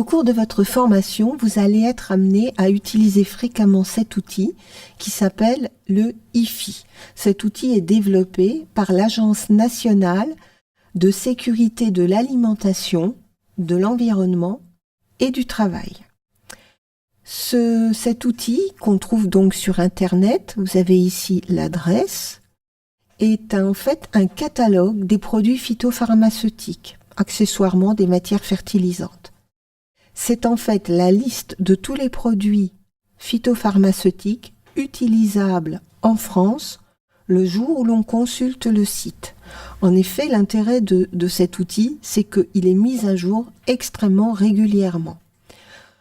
cours de votre formation, vous allez être amené à utiliser fréquemment cet outil qui s'appelle le IFI. Cet outil est développé par l'Agence nationale de sécurité de l'alimentation, de l'environnement et du travail. Cet outil, qu'on trouve donc sur Internet, vous avez ici l'adresse, est en fait un catalogue des produits phytopharmaceutiques, accessoirement des matières fertilisantes. C'est en fait la liste de tous les produits phytopharmaceutiques utilisables en France le jour où l'on consulte le site. En effet, l'intérêt de cet outil, c'est qu'il est mis à jour extrêmement régulièrement.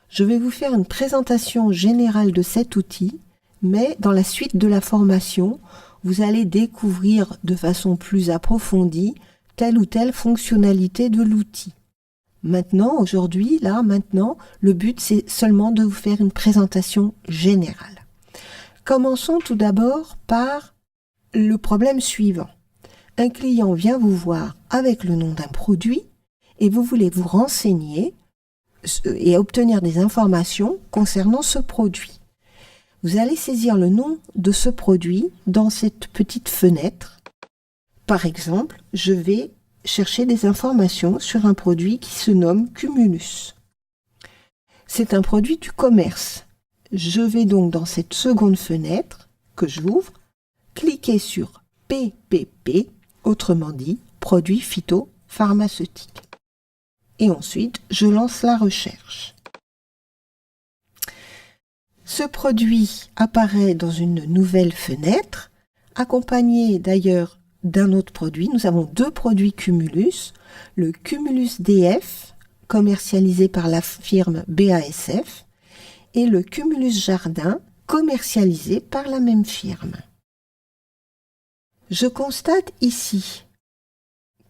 Je vais vous faire une présentation générale de cet outil, mais dans la suite de la formation, vous allez découvrir de façon plus approfondie telle ou telle fonctionnalité de l'outil. Maintenant, le but, c'est seulement de vous faire une présentation générale. Commençons tout d'abord par le problème suivant. Un client vient vous voir avec le nom d'un produit et vous voulez vous renseigner et obtenir des informations concernant ce produit. Vous allez saisir le nom de ce produit dans cette petite fenêtre. Par exemple, je vais chercher des informations sur un produit qui se nomme Cumulus. C'est un produit du commerce. Je vais donc dans cette seconde fenêtre que j'ouvre, cliquer sur PPP, autrement dit, produit phytopharmaceutique. Et ensuite, je lance la recherche. Ce produit apparaît dans une nouvelle fenêtre, accompagné d'ailleurs d'un autre produit. Nous avons deux produits Cumulus, le Cumulus DF, commercialisé par la firme BASF, et le Cumulus Jardin, commercialisé par la même firme. Je constate ici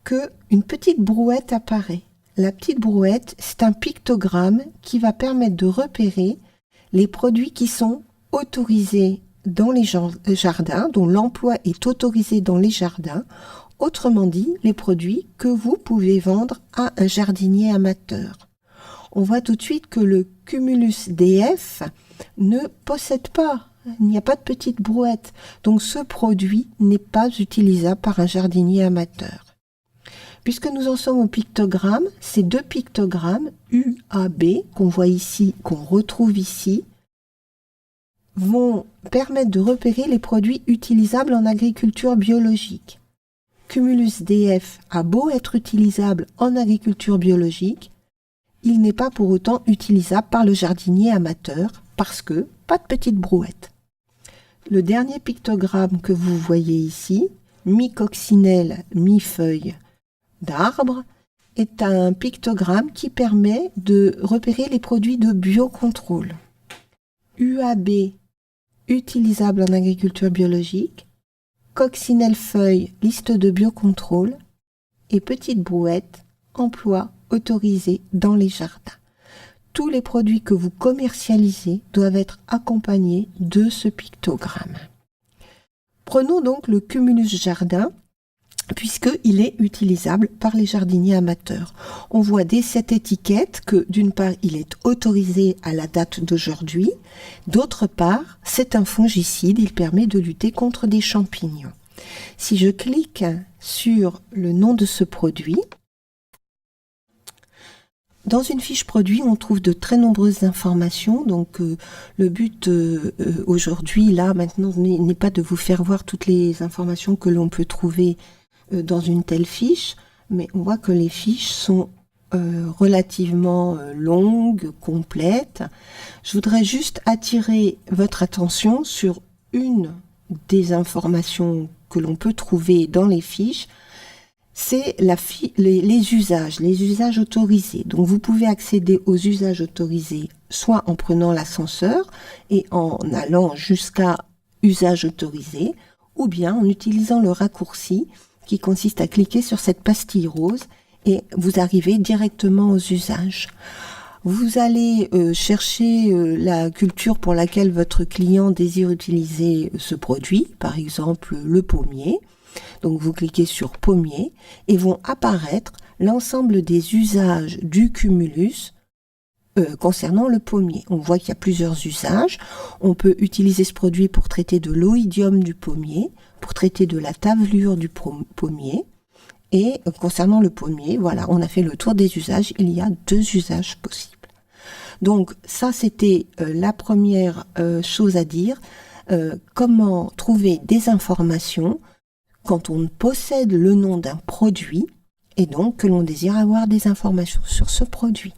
qu'une petite brouette apparaît. La petite brouette, c'est un pictogramme qui va permettre de repérer les produits qui sont autorisés dans les jardins, dont l'emploi est autorisé dans les jardins, autrement dit, les produits que vous pouvez vendre à un jardinier amateur. On voit tout de suite que le Cumulus DF ne possède pas, il n'y a pas de petite brouette, donc ce produit n'est pas utilisable par un jardinier amateur. Puisque nous en sommes au pictogramme, ces deux pictogrammes UAB qu'on voit ici, qu'on retrouve ici, vont permettre de repérer les produits utilisables en agriculture biologique. Cumulus DF a beau être utilisable en agriculture biologique, il n'est pas pour autant utilisable par le jardinier amateur parce que pas de petite brouette. Le dernier pictogramme que vous voyez ici, mi-coccinelle, mi-feuille d'arbre, est un pictogramme qui permet de repérer les produits de biocontrôle. UAB, utilisable en agriculture biologique, coccinelle feuille, liste de biocontrôle, et petite brouette, emploi autorisé dans les jardins. Tous les produits que vous commercialisez doivent être accompagnés de ce pictogramme. Prenons donc le Cumulus Jardin, puisqu'il est utilisable par les jardiniers amateurs. On voit dès cette étiquette que d'une part il est autorisé à la date d'aujourd'hui, d'autre part c'est un fongicide, il permet de lutter contre des champignons. Si je clique sur le nom de ce produit, dans une fiche produit, on trouve de très nombreuses informations. Donc, le but aujourd'hui, là, maintenant, n'est pas de vous faire voir toutes les informations que l'on peut trouver dans une telle fiche, mais on voit que les fiches sont relativement longues, complètes. Je voudrais juste attirer votre attention sur une des informations que l'on peut trouver dans les fiches, c'est les usages autorisés. Donc vous pouvez accéder aux usages autorisés soit en prenant l'ascenseur et en allant jusqu'à usage autorisé, ou bien en utilisant le raccourci qui consiste à cliquer sur cette pastille rose et vous arrivez directement aux usages. Vous allez chercher la culture pour laquelle votre client désire utiliser ce produit, par exemple le pommier. Donc vous cliquez sur pommier et vont apparaître l'ensemble des usages du cumulus concernant le pommier. On voit qu'il y a plusieurs usages. On peut utiliser ce produit pour traiter de l'oïdium du pommier, pour traiter de la tavelure du pommier. Et concernant le pommier, voilà, on a fait le tour des usages. Il y a 2 usages possibles. Donc ça, c'était la première chose à dire. Comment trouver des informations quand on possède le nom d'un produit et donc que l'on désire avoir des informations sur ce produit.